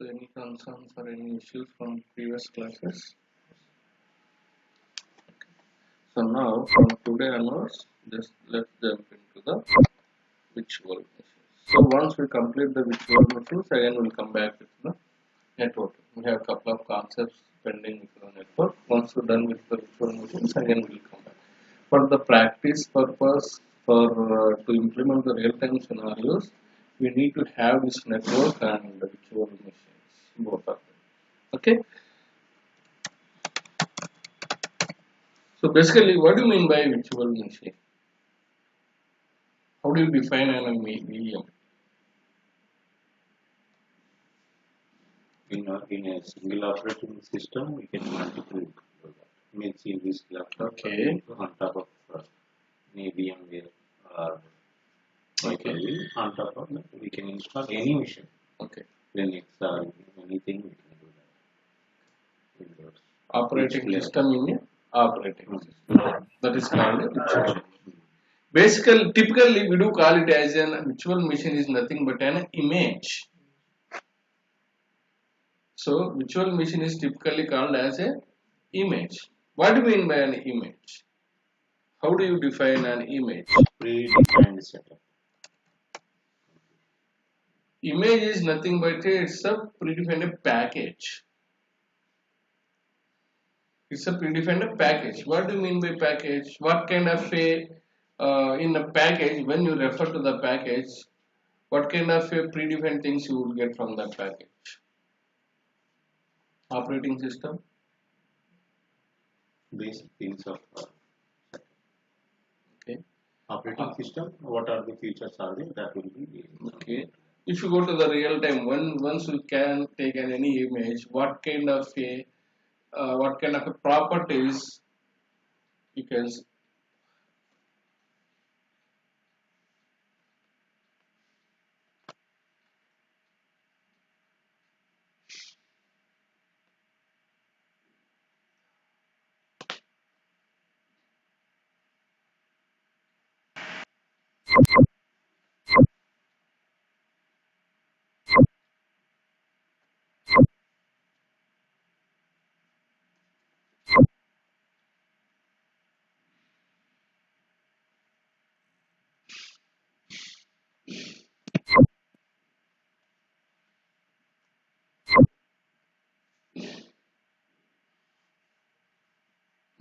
So any concerns or any issues from previous classes? So now from today onwards, just let's jump into the virtual machines. So once we complete the virtual machines, again we'll come back with the network. We have a couple of concepts pending with the network. Once we're done with the virtual machines, again we'll come back. For the practice purpose, for to implement the real-time scenarios, we need to have this network and the virtual machines, both of them. Okay. So basically, what do you mean by virtual machine? How do you define an VM? In a single operating system, we can multiple means in this laptop Okay. on top of any VMware or Okay. on top of that we can install any machine. Okay. Linux or anything we can do that. Windows. Operating Which system in a operating Mm. system. That is called a virtual machine. Basically, typically we do call it as an virtual machine is nothing but an image. So virtual machine is typically called as a image. What do you mean by an image? How do you define an image? Predefined setup. Image is nothing but it's a predefined package. It's a predefined package. What do you mean by package? What kind of a in a package, when you refer to the package, what kind of a predefined things you would get from that package? Operating system. Basic things of Okay. operating system. What are the features are there? That will be Okay. If you go to the real time, once you can take any image, what kind of a properties you can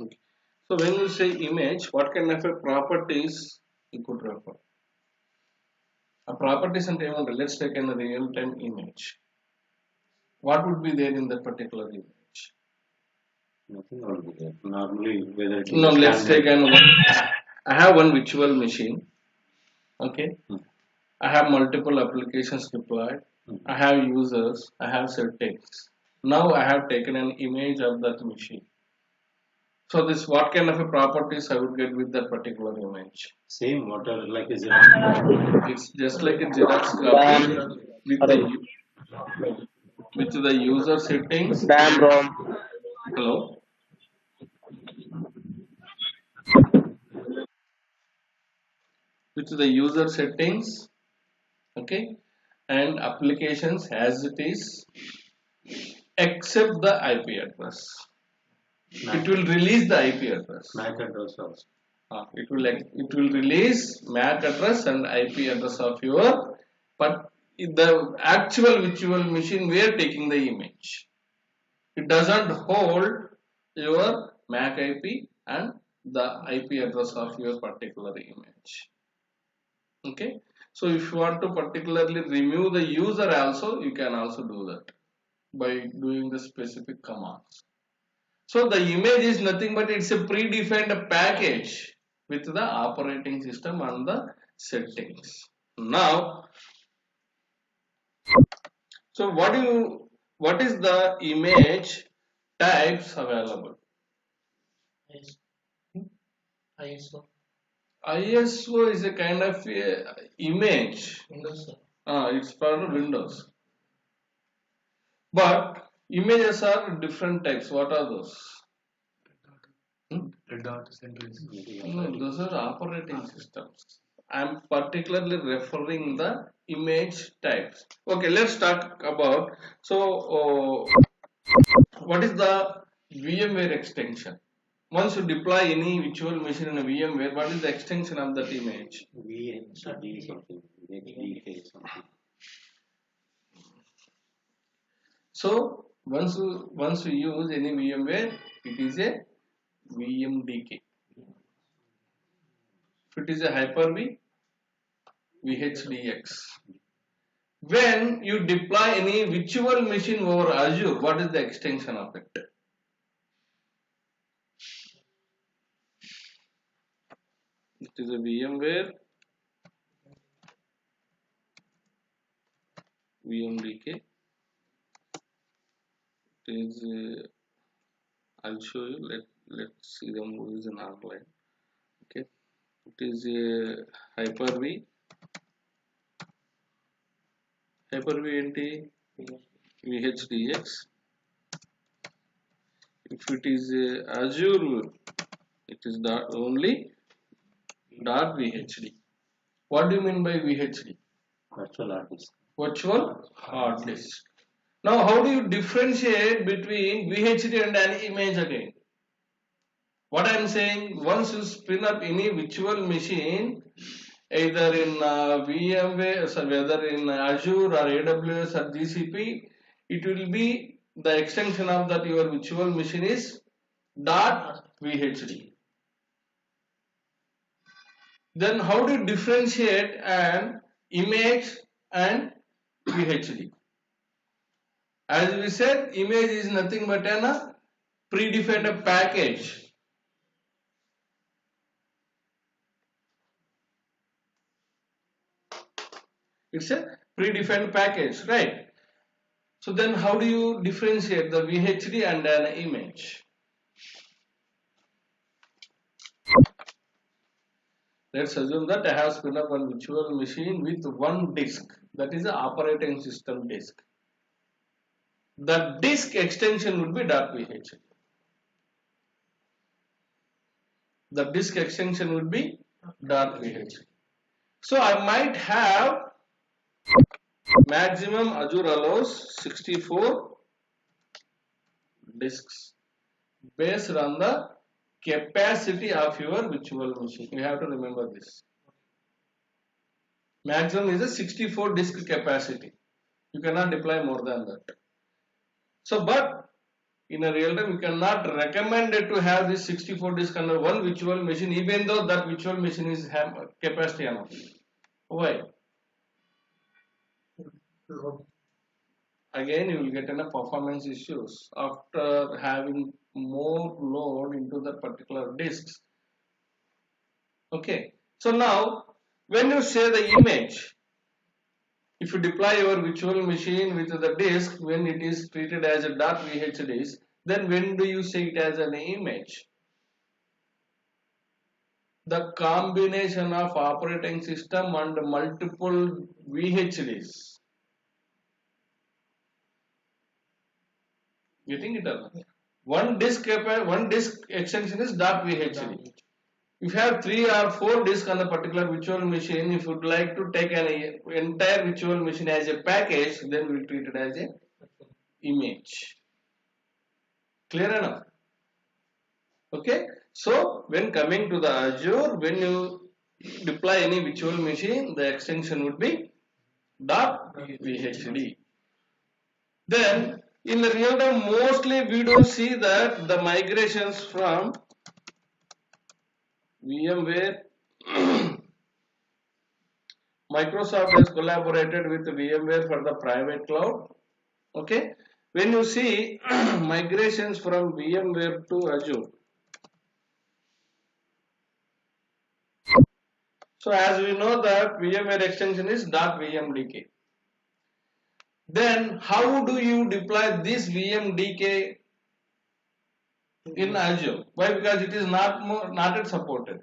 okay. So when you say image, what kind of a properties you could refer? A properties and let's take a real time image. What would be there in that particular image? nothing will be there. Normally, whether it is No, let's take standard. I have one virtual machine. Okay. Hmm. I have multiple applications deployed. Hmm. I have users. I have settings. Now I have taken an image of that machine. So this what kind of a properties I would get with that particular image? Same water like a Xerox. It's just like a Xerox copy with the user settings. Damn, bro. Hello. With the user settings. Okay. And applications as it is, except the IP address. It will release the IP address. MAC address also. It will release MAC address and IP address of your, but the actual virtual machine we are taking the image. It doesn't hold your MAC IP and the IP address of your particular image. Okay. So if you want to particularly remove the user also, you can also do that by doing the specific commands. So the image is nothing but it's a predefined package with the operating system and the settings. Now, so what is the image types available? ISO. ISO is a kind of image. Windows. It's for Windows. But images are different types. What are those? Red dot centuries. No, those are operating systems. I'm particularly referring the image types. Okay, let's talk about, so what is the VMware extension? Once you deploy any virtual machine in a VMware, what is the extension of that image? VHD something, VHDK something. So once you use any VMware, it is a VMDK. If it is a Hyper-V, VHDX. When you deploy any virtual machine over Azure, what is the extension of it? It is a VMware VMDK. It is I'll show you. Let's see the movies in outline. Okay, it is a Hyper-V. Hyper-V NT VHDX. If it is Azure, it is only .VHD. What do you mean by VHD? Virtual hard disk. Virtual hard disk. Now, how do you differentiate between VHD and an image again? What I am saying, once you spin up any virtual machine, either in VMware, so whether in Azure or AWS or GCP, it will be the extension of that your virtual machine is .VHD. Then how do you differentiate an image and VHD? As we said, image is nothing but a predefined package. It's a predefined package, right? So then how do you differentiate the VHD and an image? Let's assume that I have spun up one virtual machine with one disk, that is the operating system disk. The disk extension would be .VHD. The disk extension would be .VHD. So I might have maximum Azure allows 64 disks based on the capacity of your virtual machine. You have to remember this. Maximum is a 64 disk capacity. You cannot deploy more than that. So, but in a real time, you cannot recommend it to have this 64 disk under one virtual machine, even though that virtual machine is capacity enough. Why? Again, you will get enough performance issues after having more load into the particular disks. Okay, so now when you say the image, if you deploy your virtual machine with the disk, when it is treated as a .VHD, then when do you say it as an image? The combination of operating system and multiple VHDs. Getting it or not? One disk extension is .VHD. If you have 3 or 4 disks on a particular virtual machine, if you would like to take an entire virtual machine as a package, then we will treat it as a image. Clear enough? Okay. So when coming to the Azure, when you deploy any virtual machine, the extension would be .VHD. Then in the real time, mostly we don't see that the migrations from VMware. Microsoft has collaborated with VMware for the private cloud. Okay, when you see migrations from VMware to Azure, so as we know that VMware extension is .VMDK. Then how do you deploy this VMDK in Azure? Why? Because it is not yet supported.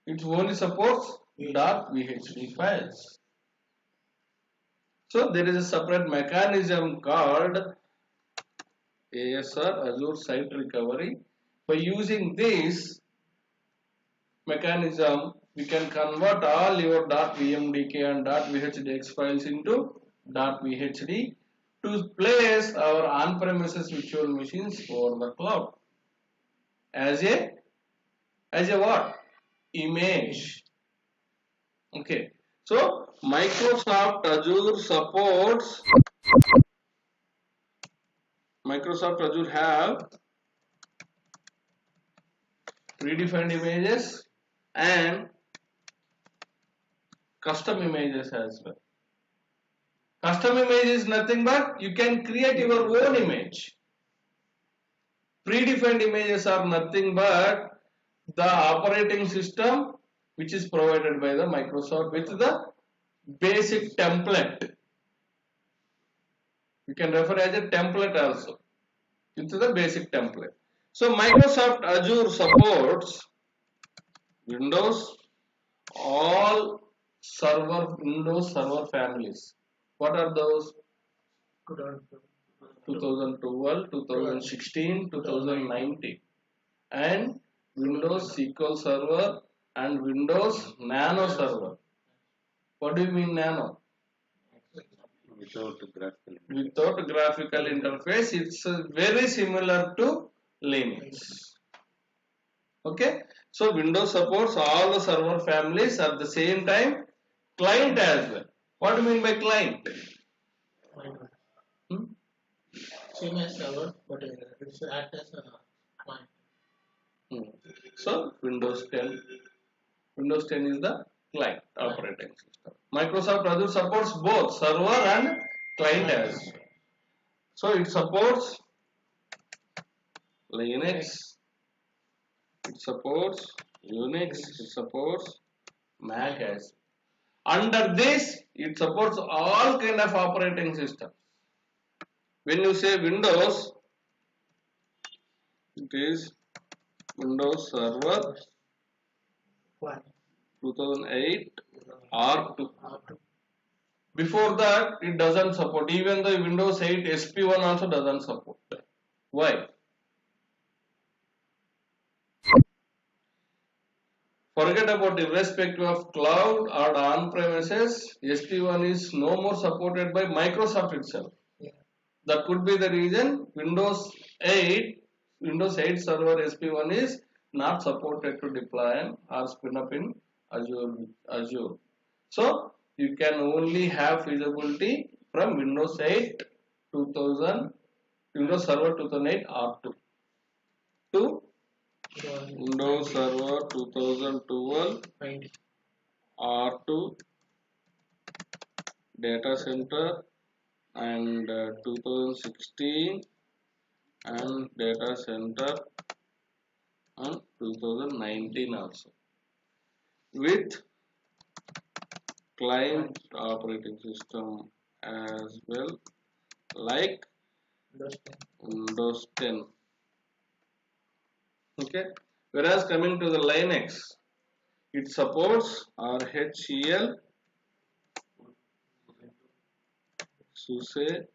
It only supports .VHD files. So there is a separate mechanism called ASR, Azure Site Recovery. By using this mechanism, we can convert all your .vmdk and .vhdx files into .vhd to place our on-premises virtual machines over the cloud as a what? Image. Okay. So Microsoft Azure have predefined images and custom images as well. Custom image is nothing but you can create your own image. Predefined images are nothing but the operating system which is provided by the Microsoft with the basic template. You can refer as a template also. It's the basic template. So Microsoft Azure supports Windows Windows server families. What are those? 2012, 2016, 2019, and Windows SQL Server and Windows Nano Server. What do you mean Nano? Without graphical interface, it's very similar to Linux. Okay, so Windows supports all the server families at the same time, client as well. What do you mean by client? Same as server, but it's act as a client. So Windows 10 is the client operating system. Microsoft Azure supports both server and client as well. So it supports Linux, it supports Unix, it supports Mac as well. Under this, it supports all kind of operating systems. When you say Windows, it is Windows Server 2008 R2. Before that, it doesn't support. Even the Windows 8 SP1 also doesn't support. Why? Forget about irrespective of cloud or on-premises, SP1 is no more supported by Microsoft itself. That could be the reason Windows 8 Server SP1 is not supported to deploy or spin up in Azure. So you can only have feasibility from Windows 8 Windows Server 2008 R2 to Windows Server 2012 R2 data center and 2016 and data center and 2019 also with client operating system as well like Windows 10. Okay, whereas coming to the Linux, it supports RHEL, SUSE,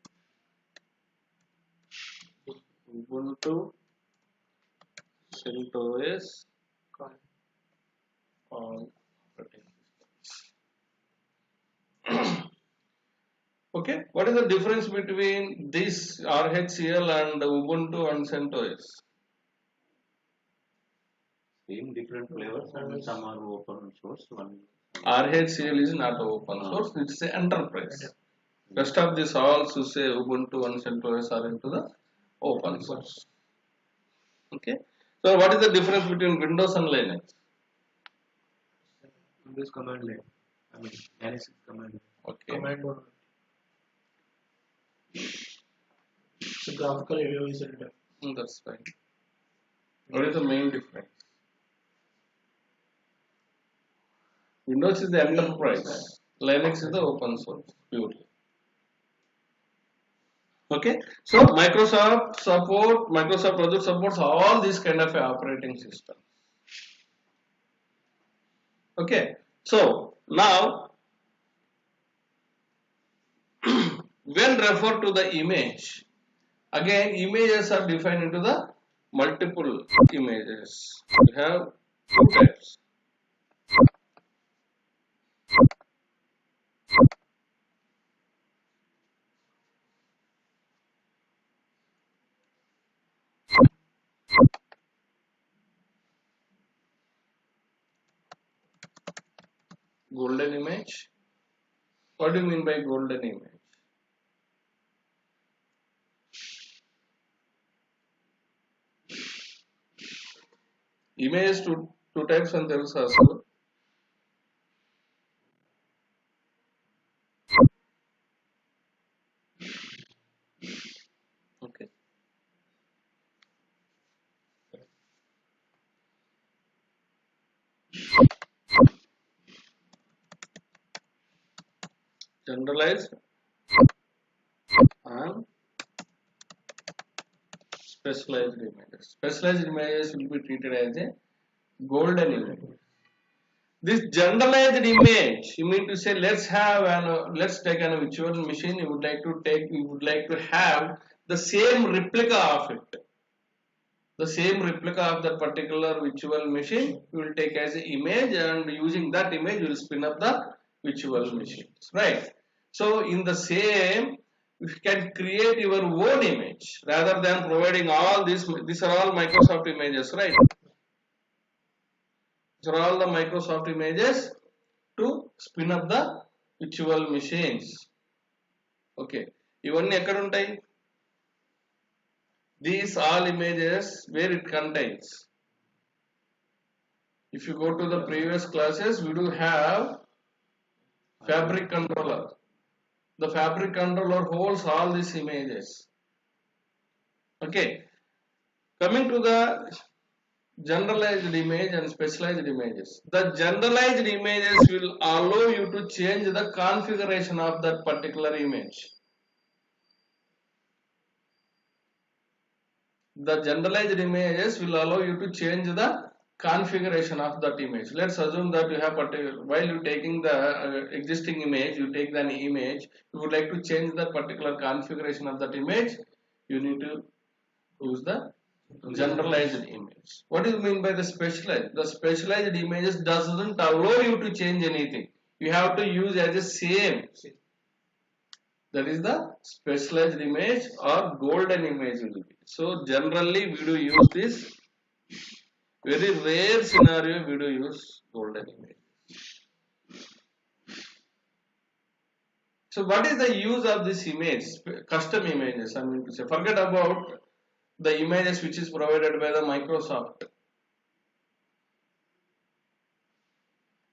Ubuntu, CentOS, all operating systems. Okay, what is the difference between this RHEL and Ubuntu and CentOS? Same different flavors and some are open source. One RHEL is not open source, it's an enterprise. Rest of this all SUSE, Ubuntu and CentOS are into the open source. Okay. So what is the difference between Windows and Linux? Windows command line. I mean Linux is command line. Okay. Command one. So graphical area is written. That's fine. What is the main difference? Windows is the enterprise. Linux is the open source purely. Okay, so Microsoft Azure supports all these kind of operating systems. Okay, so now when refer to the image, again images are defined into the multiple images. We have two types. golden image. What do you mean by golden image? Image two types and there is also. Okay. Generalized and specialized images. Specialized images will be treated as a golden image. This generalized image, you mean to say, let's take an virtual machine. You would like to have the same replica of it. The same replica of that particular virtual machine you will take as an image, and using that image you will spin up the virtual machines, right? So in the same, you can create your own image rather than providing all these. These are all Microsoft images, right? These are all the Microsoft images to spin up the virtual machines. Okay, ఇవన్నీ ఎక్కడ ఉంటాయి? These all images where it contains. If you go to the previous classes, we do have fabric controller. The fabric controller holds all these images. Okay, coming to the generalized image and specialized images. The generalized images will allow you to change the configuration of that particular image. The generalized images will allow you to change the configuration of that image. Let's assume that you have while you taking the existing image, you take an image, you would like to change the particular configuration of that image, you need to use the generalized image. What do you mean by the specialized? The specialized images doesn't allow you to change anything. You have to use as a same. That is the specialized image or golden image will be. So generally we do use this. Very rare scenario we do use golden image. So what is the use of this image? Custom images, I mean to say. Forget about the images which is provided by the Microsoft.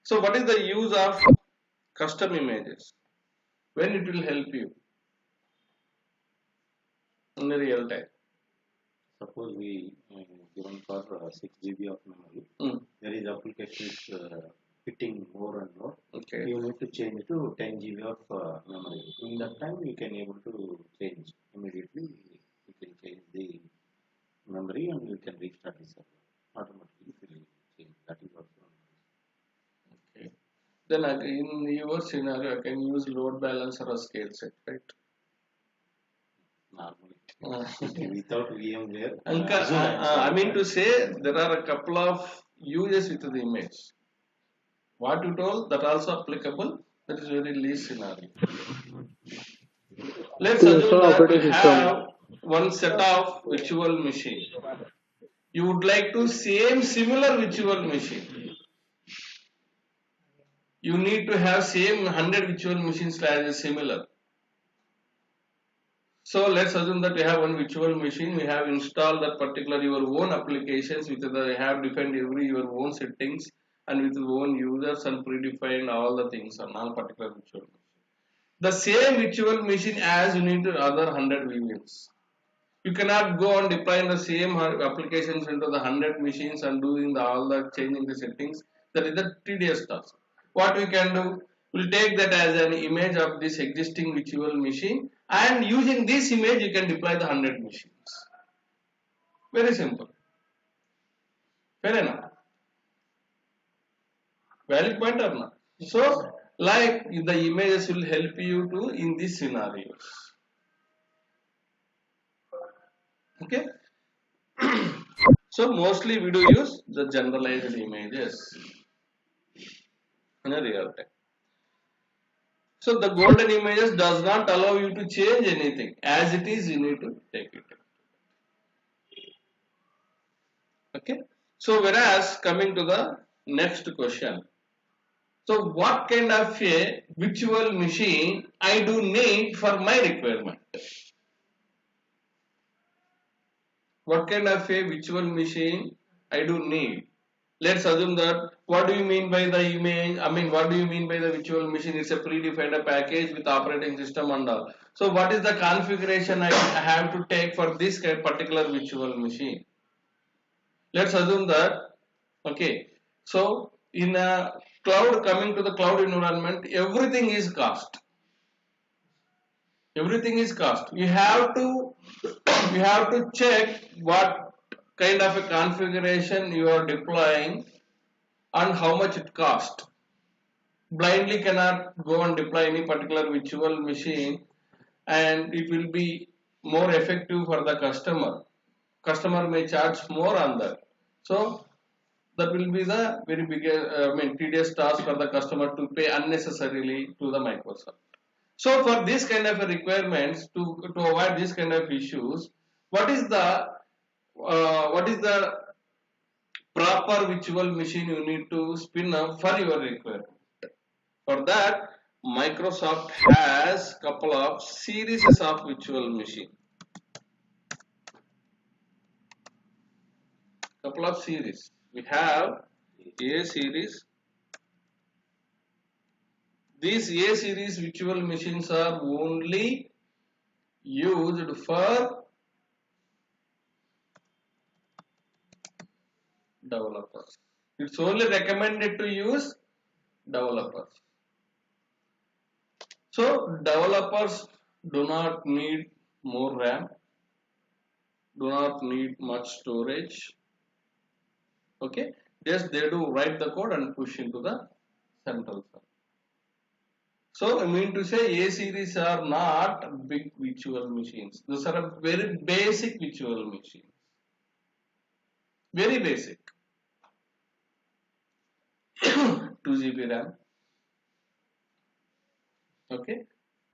So what is the use of custom images? When it will help you in the real time? Suppose we given for 6 GB of memory, there is applications fitting more and more. Okay. You need to change to 10 GB of memory. In that time, you can able to change immediately. You can change the memory and you can restart the server automatically. It will change. That is also. Okay. Then in your scenario, I can use load balancer or scale set, right? Normally. Without VMware. I mean to say there are a couple of uses with the image. What you told, that also applicable. That is very least scenario. Let's assume that we have one set of virtual machine. You would like to similar virtual machine. You need to have same 100 virtual machines as similar. So let's assume that we have one virtual machine. We have installed that particular your own applications with the have defined your own settings and with your own users and predefined all the things on all particular virtual machine. The same virtual machine as you need to other 100 VMs. You cannot go on deploying the same applications into the 100 machines and doing all the changing the settings. That is the tedious task. What we can do, we'll take that as an image of this existing virtual machine, and using this image you can deploy the 100 machines. Very simple. Fair enough. Valid point or not? So like the images will help you to in these scenarios. Okay. So mostly we do use the generalized images in a real time. So the golden images does not allow you to change anything. As it is, you need to take it. Okay. So whereas coming to the next question, So what kind of a virtual machine I do need for my requirement? What kind of a virtual machine I do need? Let's assume that what do you mean by the image? I mean, what do you mean by the virtual machine? It's a predefined package with operating system and all. So what is the configuration I have to take for this particular virtual machine? Let's assume that, okay, so in a cloud, coming to the cloud environment, everything is cost. Everything is cost. You have to check what kind of a configuration you are deploying and how much it cost. Blindly cannot go and deploy any particular virtual machine, and it will be more effective for the customer. Customer may charge more on that. So that will be the very big, tedious task for the customer to pay unnecessarily to the Microsoft. So for this kind of requirements, to avoid this kind of issues, what is the proper virtual machine you need to spin up for your requirement? For that, Microsoft has couple of series of virtual machine. Couple of series. We have A series. These A series virtual machines are only used for developers. It's only recommended to use developers. So developers do not need more RAM, do not need much storage. Okay, just they do write the code and push into the central server. So I mean to say A series are not big virtual machines. Those are a very basic virtual machines. Very basic. 2 GB RAM. Okay,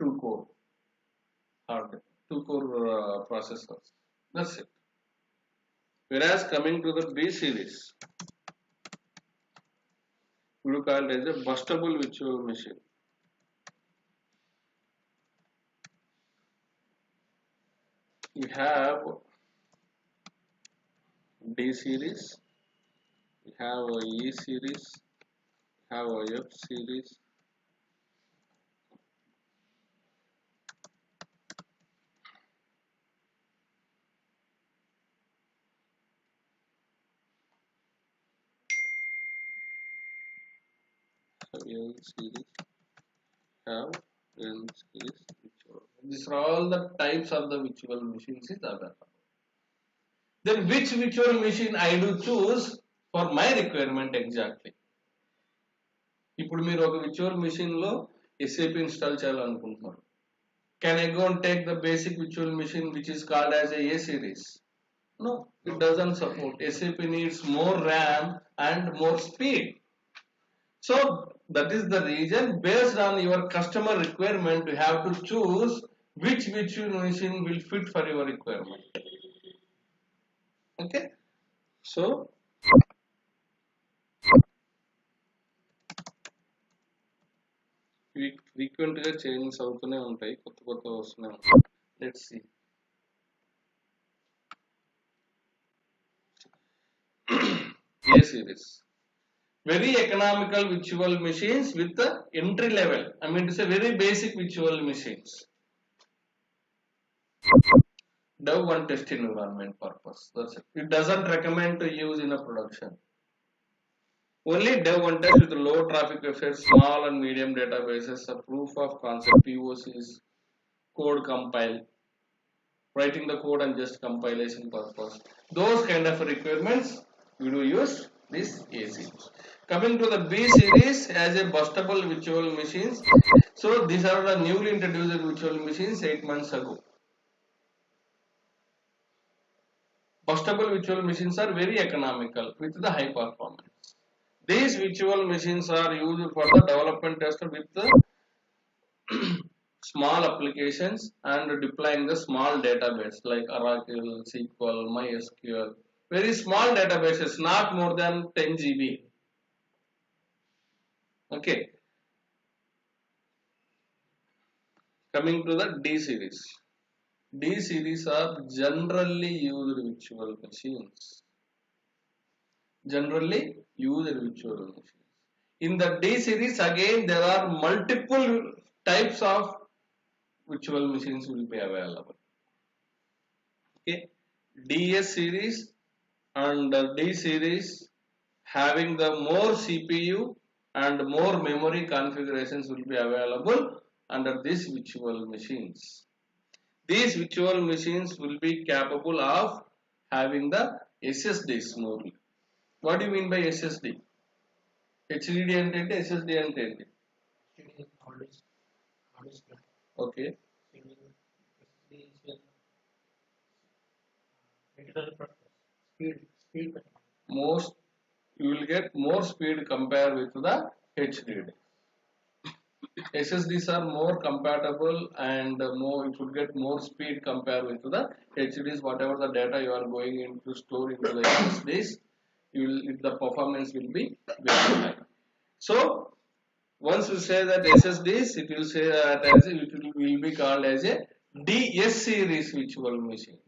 2 core hardware, 2 core processors. That's it. Whereas coming to the B series, we will call it as a bustable virtual machine. We have D series, we have a E series, we have a F series, L series, have N series. These are all the types of the virtual machines is available. Then which virtual machine I do choose for my requirement exactly? ఇప్పుడు మీరు ఒక virtual machine లో SAP install చేయాలనుకుంటున్నారు. Can I go and take the basic virtual machine which is called as a series? No, it doesn't support. SAP needs more RAM and more speed. So that is the reason, based on your customer requirement, you have to choose which virtual machine will fit for your requirement. Okay, so frequent గా change అవుతూనే ఉంటాయి, కొత్త వస్తూనే ఉంటాయి. Let's see. A series, very economical virtual machines with the entry level. I mean to say very basic virtual machines. Dev one test environment purpose. That's it. It doesn't recommend to use in a production. Only Dev one test with low traffic effects, small and medium databases, a proof of concept, POCs, code compile, writing the code and just compilation purpose. Those kind of requirements we do use this A series. Coming to the B series as a bustable virtual machines. So these are the newly introduced virtual machines 8 months ago. Bustable virtual machines are very economical with the high performance. These virtual machines are used for the development test with the small applications and deploying the small database like Oracle, SQL, MySQL. Very small databases, not more than 10 GB. Okay, coming to the D series. D series are generally used virtual machines. Generally used virtual machines. In the D series, again there are multiple types of virtual machines will be available. Okay, DS series and D series having the more CPU and more memory configurations will be available under these virtual machines. These virtual machines will be capable of having the SSDs more. What do you mean by SSD? HDD and SSD and It is always good. okay. It is regular purpose. Speed. Most you will get more speed compared with the HDD. SSDs are more compatible and more it would get more speed compared with the HDDs. Whatever the data you are going into store into the SSDs, the performance will be very high. So once you say that SSDs, it will say that as it will be called as a DS series virtual machine.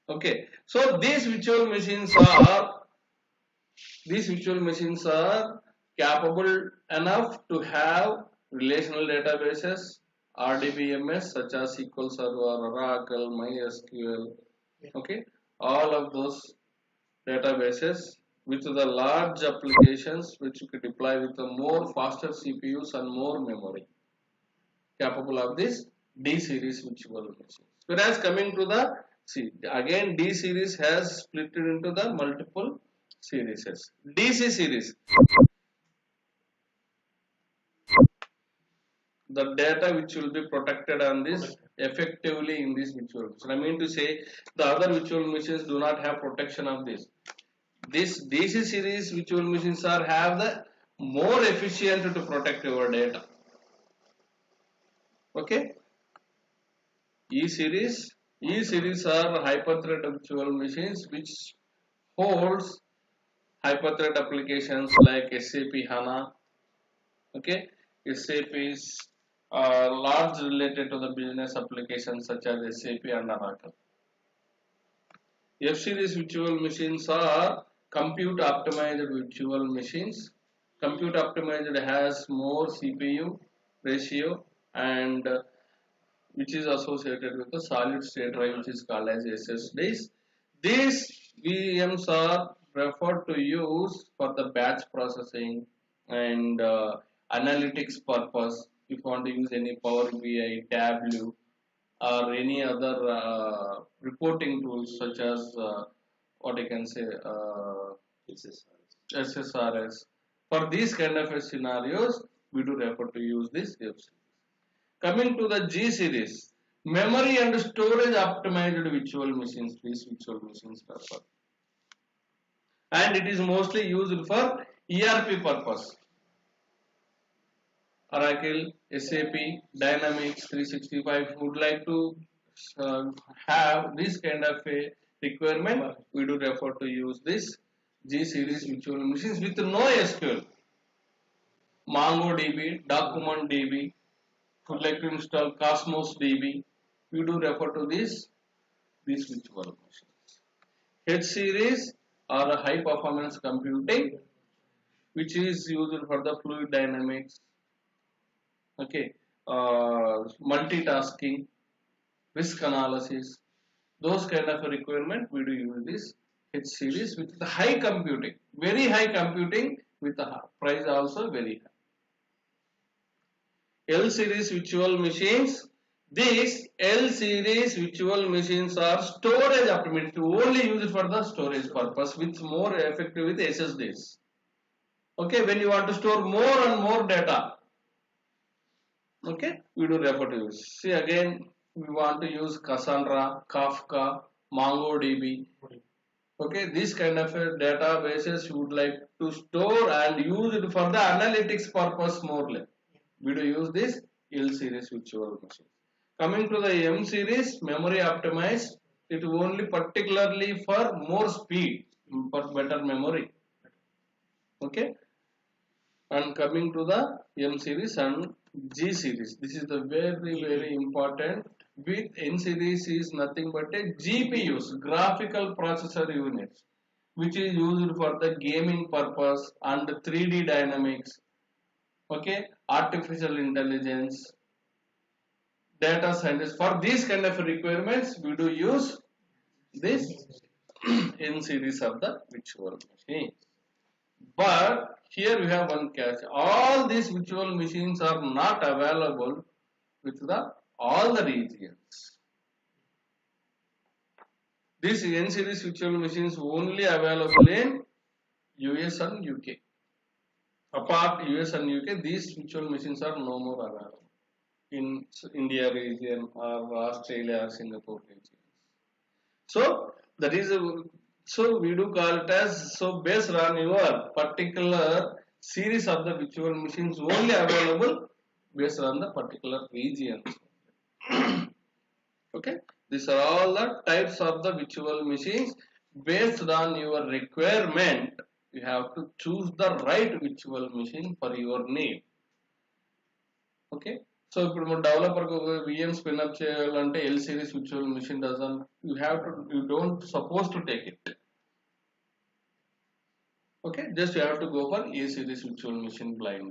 Okay, so these virtual machines are capable enough to have relational databases, RDBMS such as SQL Server, Oracle, MySQL, okay, all of those databases with the large applications which you could deploy with the more faster CPUs and more memory capable of this D series virtual machines. Whereas coming to the again D series has split it into the multiple series. DC series, the data which will be protected on this effectively in this virtual machine. I mean to say the other virtual machines do not have protection of this. This DC series virtual machines are have the more efficient to protect your data. Okay. E series are hyperthread virtual machines which holds hyperthread applications like SAP HANA. Okay, SAP is large related to the business applications such as SAP and Oracle. F series virtual machines are compute optimized virtual machines. Compute optimized has more CPU ratio and which is associated with the solid state drive which is called as SSDs. These VMs are preferred to use for the batch processing and analytics purpose. If you want to use any Power BI, Tableau, or any other reporting tools such as what I can say SSRS. For these kind of scenarios, we do refer to use this FC. Coming to the G series, memory and storage optimized virtual machines. These virtual machines refer, and it is mostly used for ERP purpose. Oracle, SAP, Dynamics 365 would like to have this kind of a requirement, we do refer to use this G series virtual machines with no SQL. MongoDB, DocumentDB, would like to install Cosmos DB, we do refer to these virtual machines. H series are high performance computing which is used for the fluid dynamics, okay, multitasking, risk analysis, those kind of a requirement we do use this H series with the high computing, very high computing with the price also very high. L series virtual machines, these L series virtual machines are storage optimized, only used for the storage purpose which more effective with SSDs. Okay, when you want to store more and more data, okay, we do refer to use. See again, we want to use Cassandra, Kafka, MongoDB. Okay, this kind of databases you would like to store and use it for the analytics purpose morely. We do use this L series virtual machine. Coming to the M series, memory optimized, it only particularly for more speed, for better memory. Okay. and coming to the M series and G series. This is the very important. With N series is nothing but a GPUs, graphical processor units, which is used for the gaming purpose and 3D dynamics, okay, artificial intelligence, data scientists. For these kind of requirements, we do use this N series of the virtual machine. But here we have one catch. All these virtual machines are not available with the all the regions. These N series virtual machines only available in US and UK. Apart US and UK, these virtual machines are no more available in India region or Australia or Singapore region. So that is so we do call it as, so based on your particular series of the virtual machines only available based on the particular regions. Okay, these are all the types of the virtual machines. Based on your requirement, you have to choose the right virtual machine for your need. Okay, so ఇప్పుడు మన developer VM spin up చేయాలంటే L series virtual machine doesn't, you don't supposed to take it. Okay, just you have to go for A series virtual machine blind.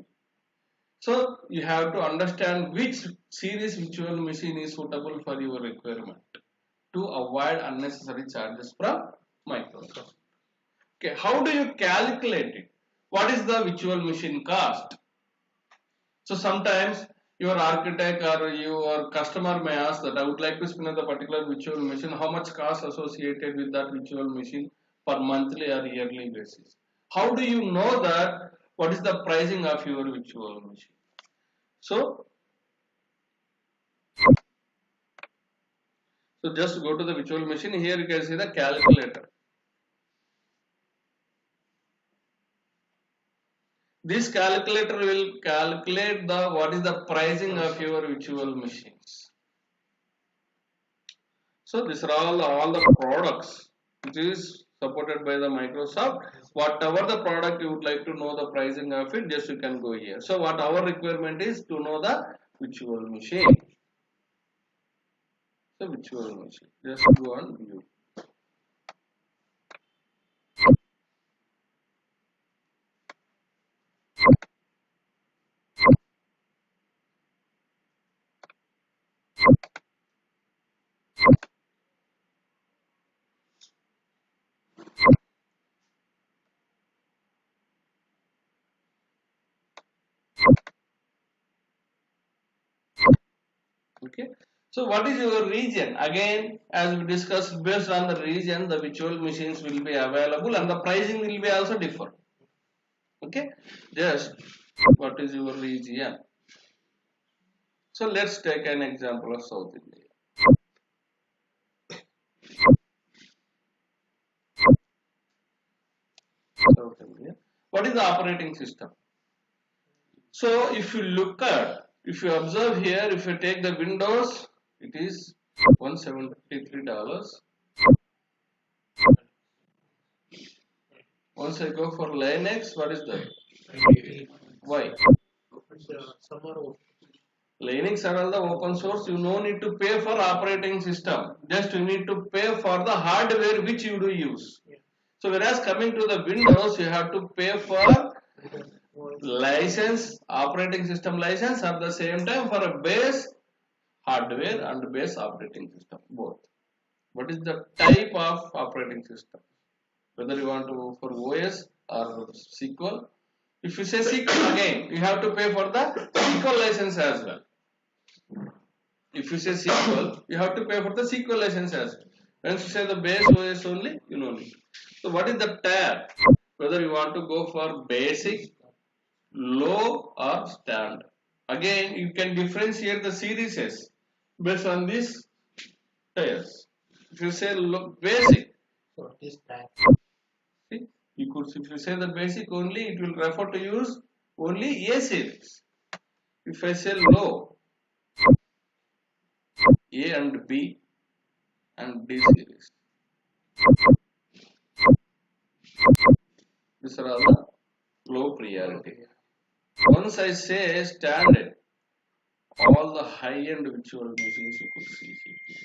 So you have to understand which series virtual machine is suitable for your requirement to avoid unnecessary charges from Microsoft. Okay, how do you calculate it? What is the virtual machine cost? So sometimes your architect or your customer may ask that I would like to spin up the particular virtual machine. How much cost associated with that virtual machine per monthly or yearly basis? How do you know that what is the pricing of your virtual machine? So just go to the virtual machine. Here you can see the calculator. This calculator will calculate the what is the pricing of your virtual machines. So these are all the products which is supported by the Microsoft. Whatever the product you would like to know the pricing of it, just you can go here. So what our requirement is to know the virtual machine. So virtual machine, just go on view. Okay, so what is your region? Again, as we discussed, based on the region, the virtual machines will be available and the pricing will be also different. Okay, just what is your region? So let's take an example of South India. South India. What is the operating system? So if you look at, if you observe here, if you take the Windows, it is $173. Once I go for Linux, what is that? Why? Linux are all the open source. You no need to pay for operating system. Just you need to pay for the hardware which you do use. So whereas coming to the Windows, you have to pay for license, operating system license, at the same time for a base hardware and base operating system, both. What is the type of operating system? Whether you want to go for OS or SQL. If you say SQL, again, you have to pay for the SQL license as well. If you say SQL, you have to pay for the SQL license as well. When you say the base OS only, you know it. So what is the tab? Whether you want to go for basic, low or standard. Again, you can differentiate the series based on these tiers. If you say basic, So this type. see, you could, if you say the basic only, it will refer to use only A series. If I say low, A and B and D series. These are all the low priority. Once I say standard, all the high-end virtual machines you could see here.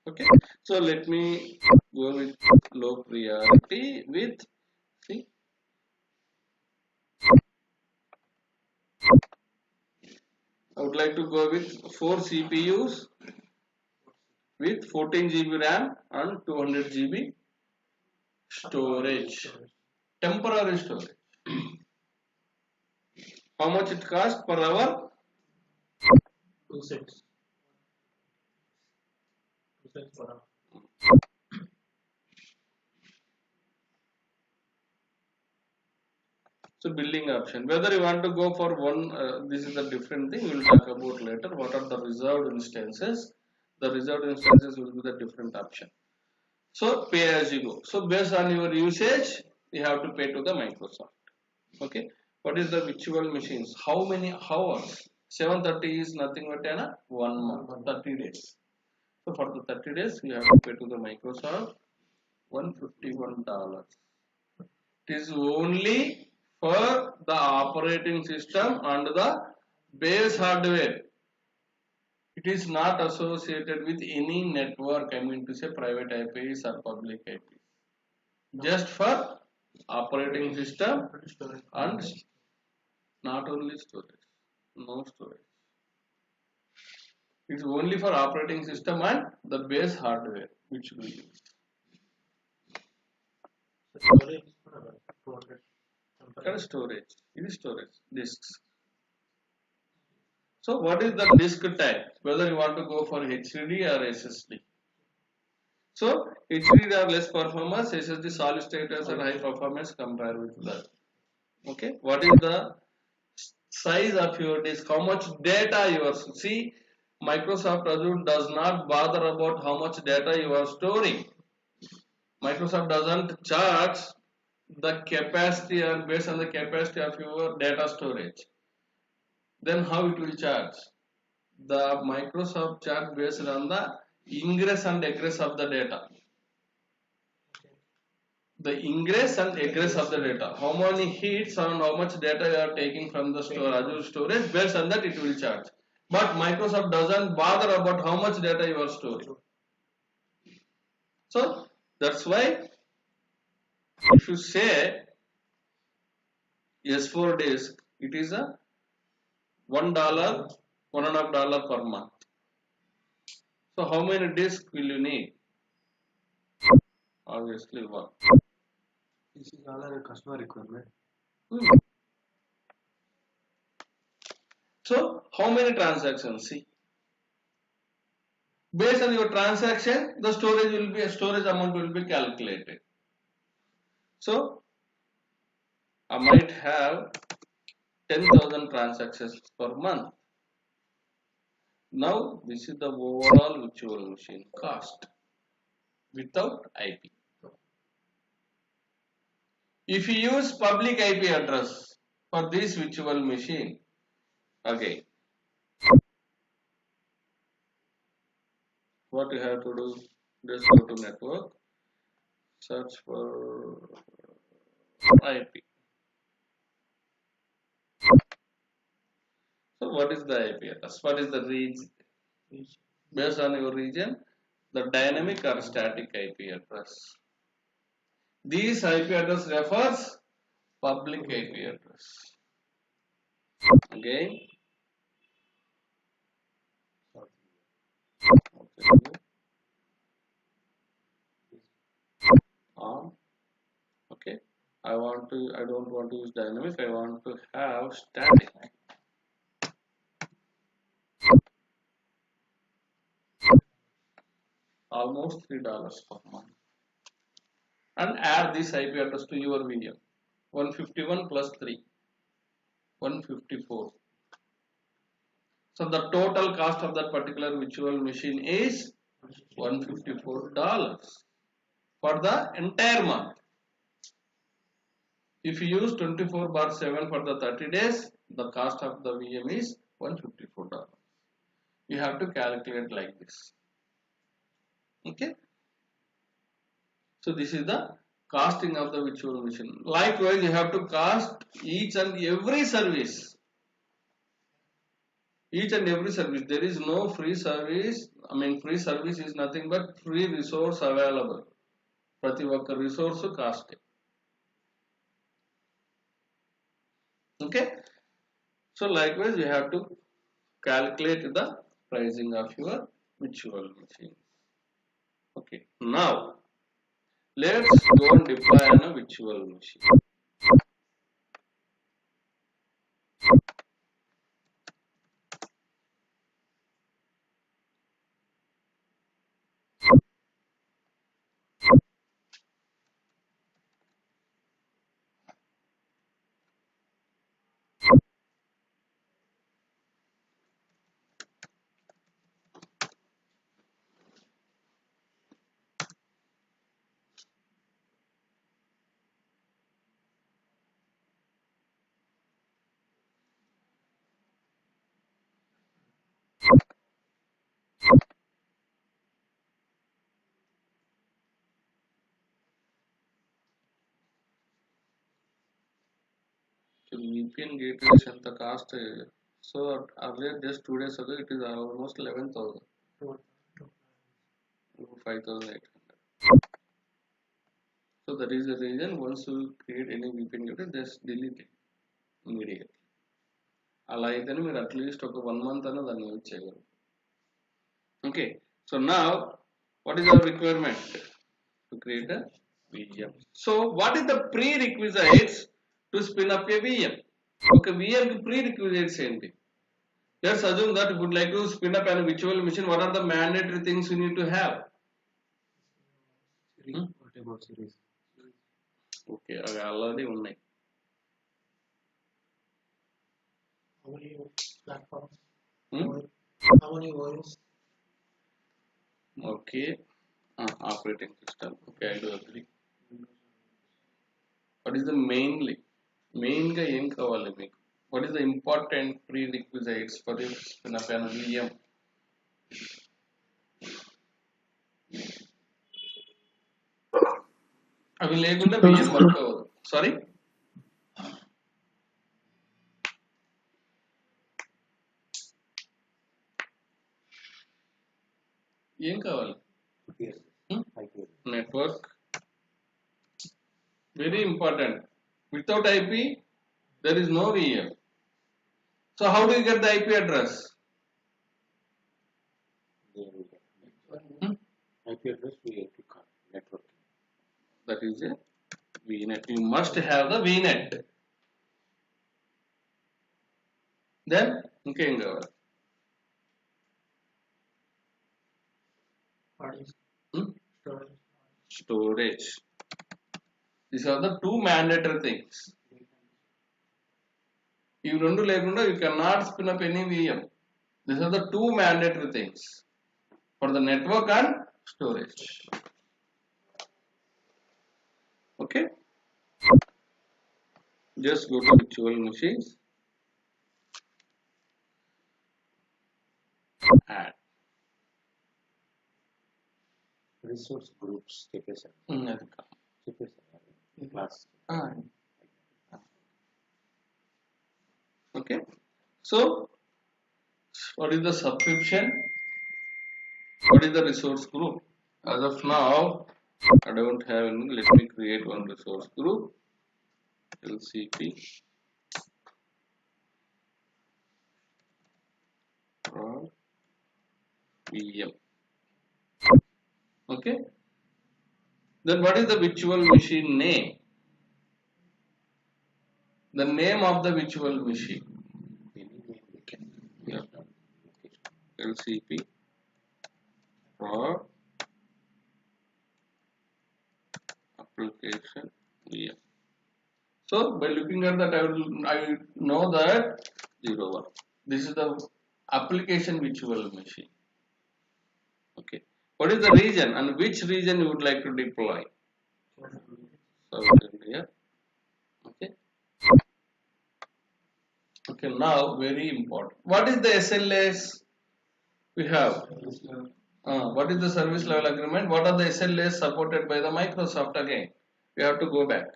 Okay, so let me go with low priority with, see, I would like to go with 4 CPUs with 14 GB RAM and 200 GB storage, temporary storage. How much it cost per hour? 2 cents. 2 cents per hour. So billing option, whether you want to go for one, this is a different thing, we will talk about later. What are the reserved instances? The reserved instances will be the different option. So pay as you go. So based on your usage, you have to pay to the Microsoft. Okay. What is the virtual machines? How many hours? 730 is nothing but 1 month, 30 days. So for the 30 days, you have to pay to the Microsoft $151. It is only for the operating system and the base hardware. It is not associated with any network, I mean to say private IPs or public IPs. Just for operating system and not only storage, no storage. It's only for operating system and the base hardware which we use. So storage is for 200. Current storage, it is storage, disks. So what is the disk type? Whether you want to go for HDD or SSD. So HDD are less performance, SSD solid state are high performance compared with that. Okay, what is the size of your disk? How much data you are, see, Microsoft Azure does not bother about how much data you are storing. Microsoft doesn't charge the capacity and based on the capacity of your data storage. Then how it will charge? The Microsoft charge based on the ingress and egress of the data. The ingress and egress of the data. How many hits and how much data you are taking from the Azure storage, based on that it will charge. But Microsoft doesn't bother about how much data you are storing. So that's why if you say S4 disk, it is a $1, $1.5 per month. So how many disks will you need? Obviously one. This is all a customer requirement. So how many transactions? See, based on your transaction, the storage amount will be calculated. So I might have 10,000 transactions per month. Now this is the overall virtual machine cost without IP. If you use public IP address for this virtual machine, again, what you have to do, just go to network, search for IP. So what is the IP address? What is the region? Based on your region, the dynamic or static IP address. This IP address refers public IP address. Again, okay. I don't want to use dynamic. I want to have static. Almost $3 per month. And add this IP address to your VM. 151 plus 3, 154. So the total cost of that particular virtual machine is $154 for the entire month. If you use 24/7 for the 30 days, the cost of the VM is $154. You have to calculate like this. Okay. So this is the Costing of the virtual machine. Likewise, you have to cost each and every service. Each and every service. There is no free service. I mean, free service is nothing but free resource available. ప్రతి ఒక్క resource cost. Okay. So likewise, you have to calculate the pricing of your virtual machine. Okay. Now, let's go and deploy on a virtual machine. VPN gateways and the cost. So earlier, just 2 days ago, it is almost 11,000, 5,800. So that is the reason once you create any VPN gateway, just delete it immediately. అలా అయితేనే మీరు at least ఒక 1 month అన్న దాన్ని use చేయగలరు. Okay, so now what is our requirement to create a VM? So what is the prerequisites to spin up a VM? Okay, VM కి prerequisites ఏంటి? Let's assume that you would like to spin up a virtual machine. What are the mandatory things you need to have? Okay, అవి already ఉన్నాయి. How many platforms? Hmm? How many OS? Okay, operating system. Okay, I do agree. What is the mainగా ఏం కావాలి మీకు? What is the important prerequisites for the spin up an VM? అవి లేకుండా VM work అవ్వదు. Sorry, ఏం కావాలి? Network, very important. Without IP, there is no VM. So how do you get the IP address? IP address we have to call network. That is a VNet. You must have the VNet. Then ఇంకేం కావాలి? What is storage? Storage. These are the two mandatory things. ఇవి రెండు లేకుండా you cannot spin up any VM. These are the two mandatory things for the network and storage. Okay, just go to virtual machines, add. Resource groups చెప్పేసారు. అది కాదు. చెప్పేసారు class. Okay, so what is the subscription? What is the resource group? As of now, I don't have any. Let me create one resource group. LCP from VM. Okay, then what is the virtual machine name? The name of the virtual machine. Yeah. LCP for application VM. So by looking at that, I know that 01. This is the application virtual machine. Okay. What is the region and which region you would like to deploy? South India. Okay. Okay. Now very important. What is the SLAs we have? What is the service level agreement? What are the SLAs supported by the Microsoft again? We have to go back.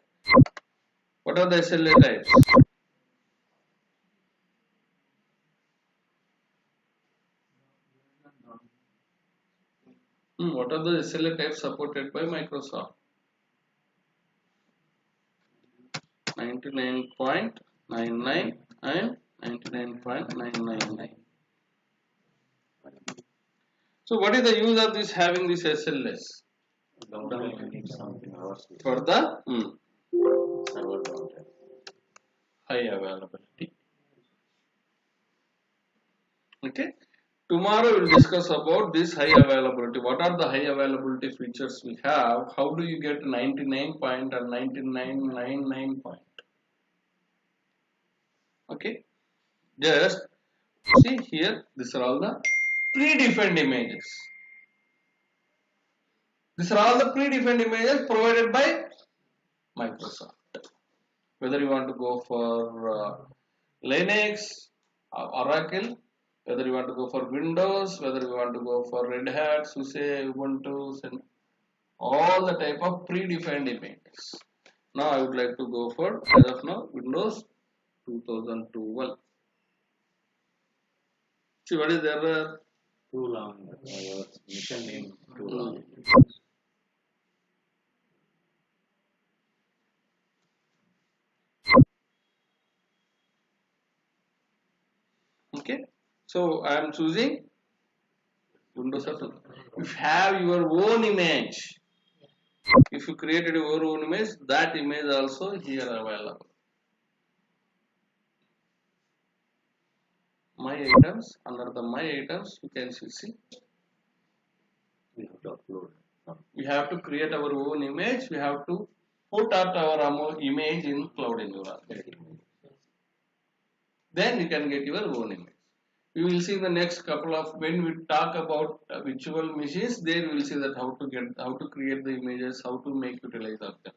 What are the SLA types? What are the SLA types supported by Microsoft? 99.99 and 99.999. So what is the use of this having this SLS? Downtime you need something hours For the server downtime. high availability. Okay. Tomorrow we'll discuss about this high availability. What are the high availability features we have? How do you get 99 point and 9999 point? Okay. Just see here, these are all the predefined images. These are all the predefined images provided by Microsoft. Whether you want to go for Linux, Oracle, whether you want to go for Windows, whether you want to go for Red Hat, SUSE, Ubuntu, and all the type of predefined images. Now I would like to go for, as of now, Windows 2012. See what is the error? Too long. Your mission name too long. Okay, so I am choosing Windows 7. If you have your own image, if you created your own image, that image also here available. My items, under the my items, you can see. We have to upload. We have to create our own image. We have to put out our image in cloud environment. Then you can get your own image. We will see in the next couple of, when we talk about virtual machines, there we will see that how to create the images, how to make utilize of them.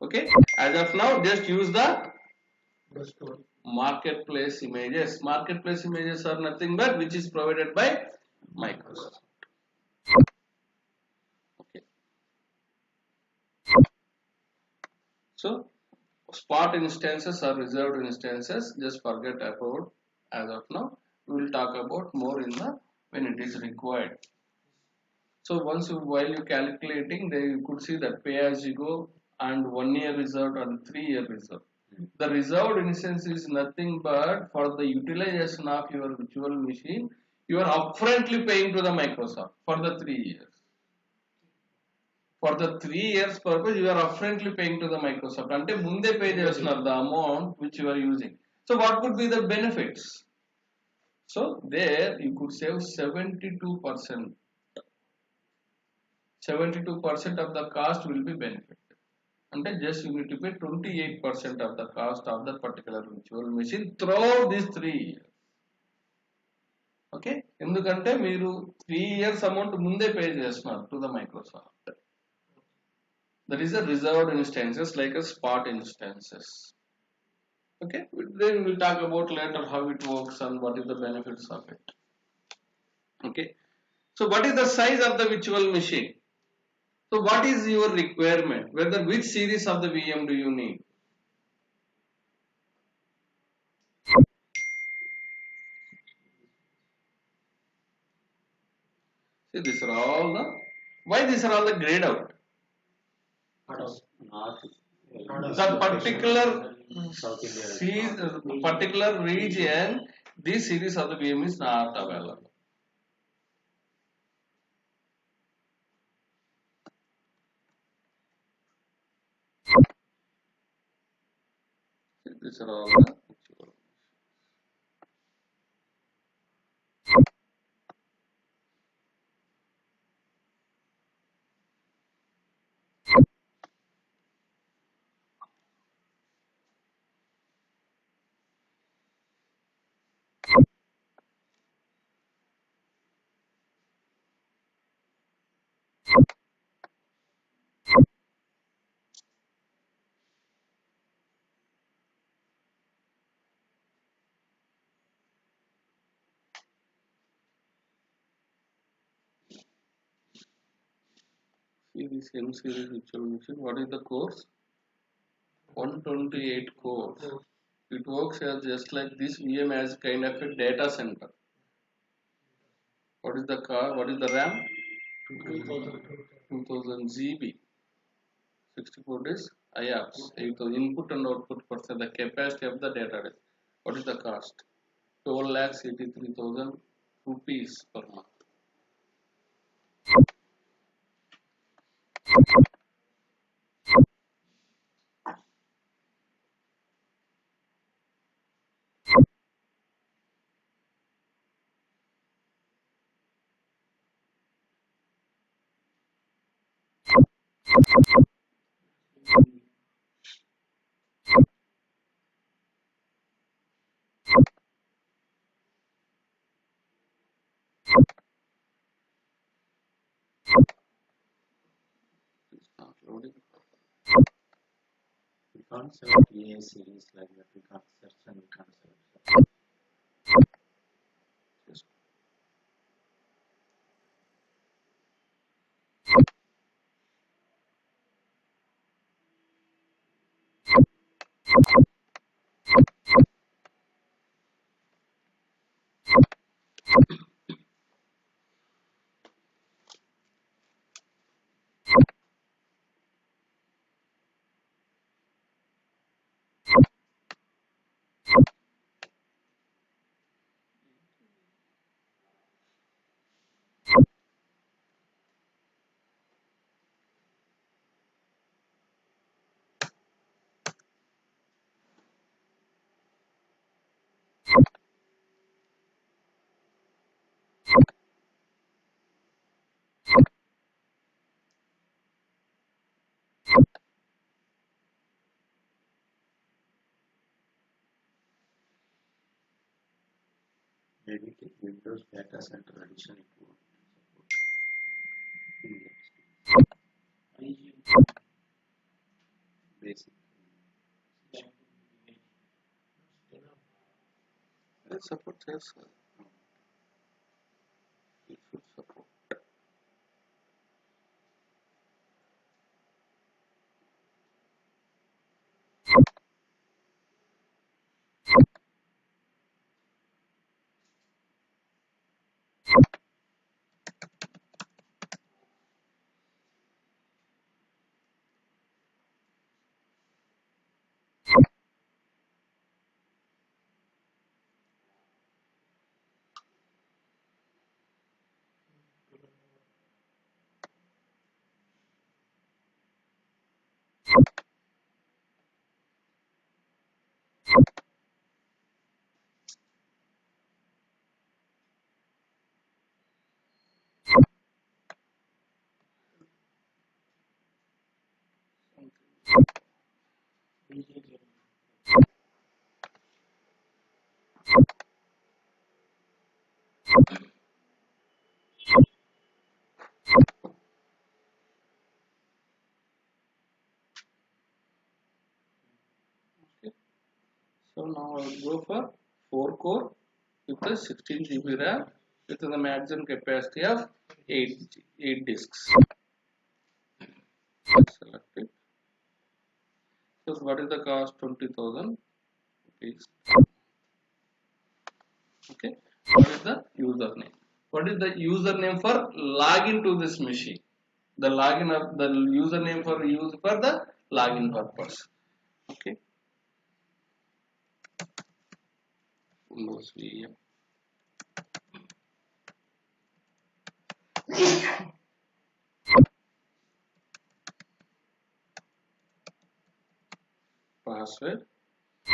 Okay, as of now, just use the marketplace images. Marketplace images are nothing but which is provided by Microsoft. Okay. So spot instances or reserved instances, just forget about as of now. We will talk about more in the when it is required. So once while you calculating, there you could see that pay as you go and 1 year reserved and 3 year reserved. The reserved instance is nothing but for the utilization of your virtual machine, you are upfrontly paying to the Microsoft for the 3 years. For the 3 years purpose, you are upfrontly paying to the Microsoft. Ante munde pay chestunaru the amount which you are using. So what could be the benefits? So there you could save 72%. 72% of the cost will be benefit. And just you need to pay 28% of the cost of that particular virtual machine throughout these 3 years. Okay? ఎందుకంటే మీరు 3 years amount ముందే pay చేస్తున్నారు to the Microsoft. That is the reserved instances like a spot instances. Okay? Then we'll talk about later how it works and what is the benefits of it. Okay? So what is the size of the virtual machine? So what is your requirement? Whether which series of the VM do you need? See, these are all the, why these are all the grayed out? The particular particular region, this series of the VM is not available. These are all the See this M series virtual machine. What is the cores? 128 cores. It works as just like this VM as kind of a data center. What is the car? What is the RAM? 2000 GB. 64 days IOPS. Input and output percent. The capacity of the database. What is the cost? 12,83,000 rupees per month. It's not loading. We can't select EA series like that. We can't search and we can't select. Just Maybe take Windows Data Center Edition it would support. Basic. it supports yes. It should support. Okay. So now I will go for 4 core with a 16 GB RAM with the maximum capacity of 8 disks. Select it. So what is the cost? 20,000 rupees. Okay. What is the username? What is the username for login to this machine? The login of the username for use for the login purpose. Okay. Windows VM. Password.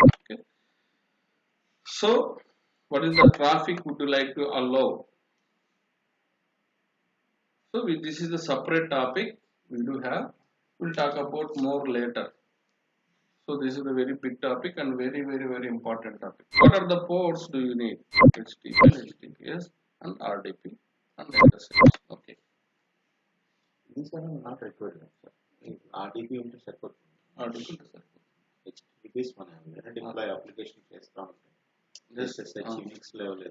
Okay. So what is the traffic would you like to allow? So this is a separate topic we do have. We'll talk about more later. So this is a very big topic and very important topic. What are the ports do you need? HTTP, HTTPS and RDP and SSH. Okay. These are not required. RDP into support. RDP to support. HTTP one deploy application phase count. Yes. SSH Unix level.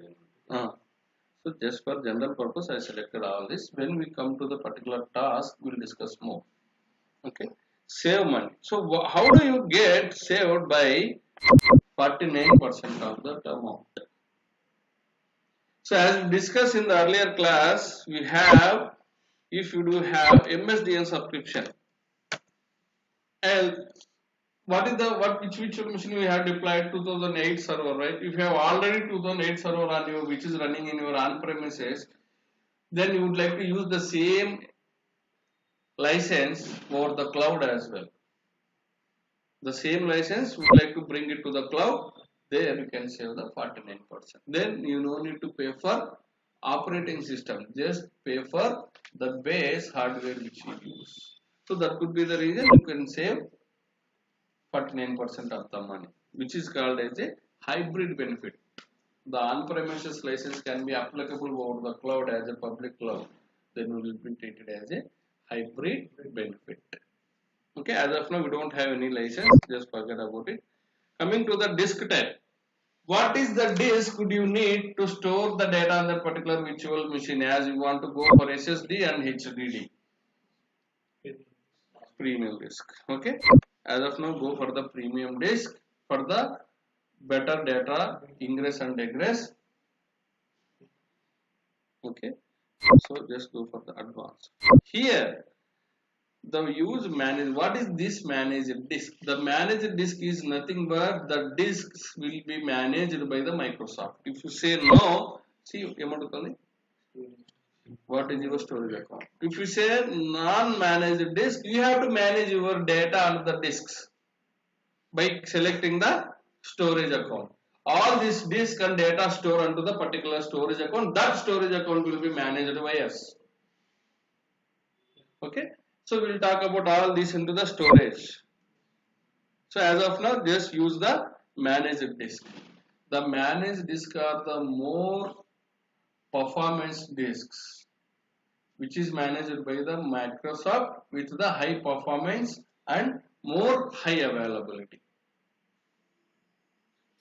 So just for general purpose, I selected all this. When we come to the particular task, we'll discuss more. Okay, save money. So how do you get saved by 49% of the amount? So as we discussed in the earlier class, we have, if you do have MSDN subscription, and which virtual machine we have deployed 2008 server, right? If you have already 2008 server on you, which is running in your on premises, then you would like to use the same license over the cloud as well. The same license would like to bring it to the cloud, there you can save the 49%. Then you no need to pay for operating system, just pay for the base hardware which you use. So that could be the reason you can save 49% of the money, which is called as a hybrid benefit. The on-premises license can be applicable over the cloud as a public cloud, then we will be treated as a hybrid benefit. Okay, as of now we don't have any license, just forget about it. Coming to the disk type, what is the disk you need to store the data on that particular virtual machine, as you want to go for SSD and HDD? Premium disk. Okay, as of now go for the premium disk for the better data ingress and egress. Okay, so just go for the advanced. Here the use manage, what is this managed disk? The managed disk is nothing but the disks will be managed by the Microsoft. If you say no, see what is your storage account? If you say non-managed disk, you have to manage your data on the disks by selecting the storage account. All this disk and data store onto the particular storage account, that storage account will be managed by us. Okay, so we'll talk about all this into the storage. So as of now, just use the managed disk. The managed disk are the more performance disks, which is managed by the Microsoft with the high performance and more high availability.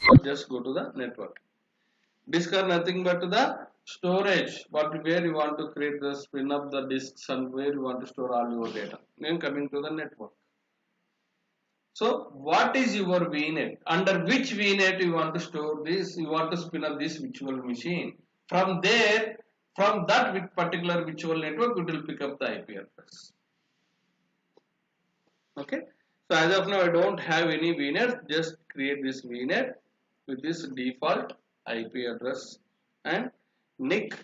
So just go to the network. Disk are nothing but the storage, where you want to create the spin up the disks and where you want to store all your data. Then coming to the network. So what is your VNet? Under which VNet you want to store this? You want to spin up this virtual machine. From there, from that particular virtual network, it will pick up the IP address. Okay. So as of now, I don't have any VNet. Just create this VNet with this default IP address and NIC.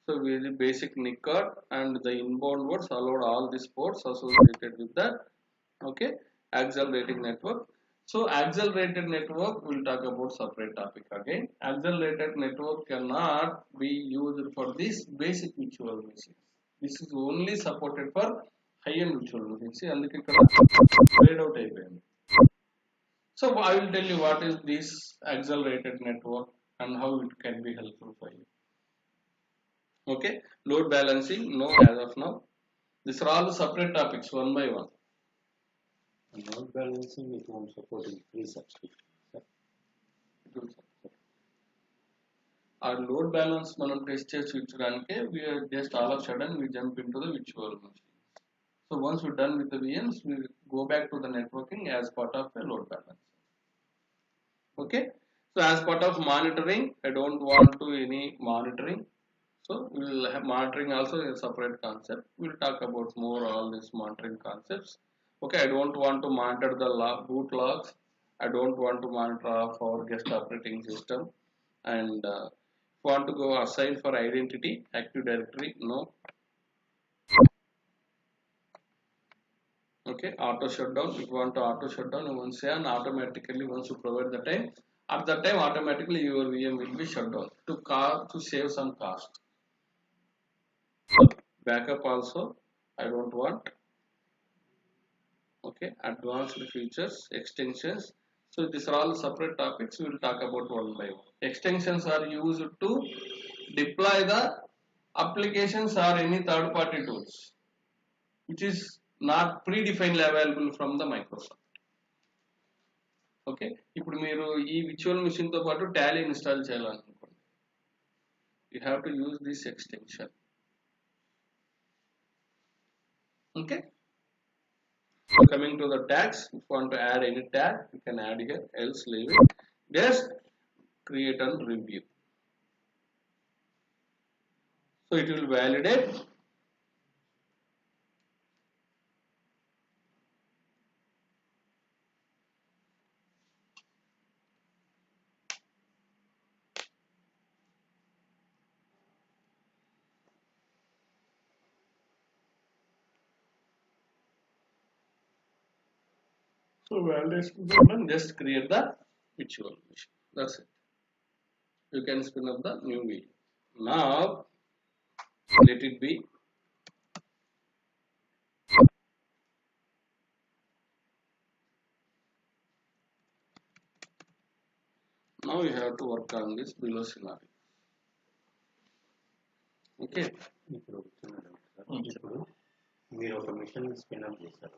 So we the basic NIC card and the inbound words allowed all these ports associated with that. Okay, accelerating network. So accelerated network we'll talk about separate topic again. Accelerated network cannot be used for this basic virtual machines. This is only supported for high-end virtual machines. See, and grayed out IPM. So I will tell you what is this accelerated network and how it can be helpful for you. Okay, load balancing, no as of now. These are all separate topics one by one. Load balancing it won't support in free subscription. Our load balance మనం test చేసి చూపించడానికి we are just all of a sudden we jump into the virtual machine. So once we're done with the VMs, we go back to the networking as part of a load balance. Okay, so as part of monitoring, I don't want to any monitoring. So we will have monitoring also a separate concept. We'll talk about more all these monitoring concepts. Okay, I don't want to monitor the boot logs. I don't want to monitor our guest operating system. And want to go assign for identity, Active Directory, no. Okay, auto shutdown. If you want to auto shutdown, you want say and automatically once you provide the time, at that time automatically your VM will be shut down to save some cost. Backup also I don't want. Okay, advanced features, extensions. So these are all separate topics. We will talk about one by one. Extensions are used to deploy the applications or any third-party tools, which is not predefined available from the Microsoft. Okay, ఇప్పుడు మీరు ఈ virtual machine తో పాటు Tally install చేయాలనుకోండి. you have to use this extension. Okay. So coming to the tags, if you want to add any tag, you can add here, else leave it. Just create and review. So it will validate. So validation done, just create the virtual machine. That's it. You can spin up the new VM. Now let it be. Now you have to work on this below scenario. Okay. ఇప్పుడు ఇప్పుడు మీరు ఒక machine spin up చేశారు,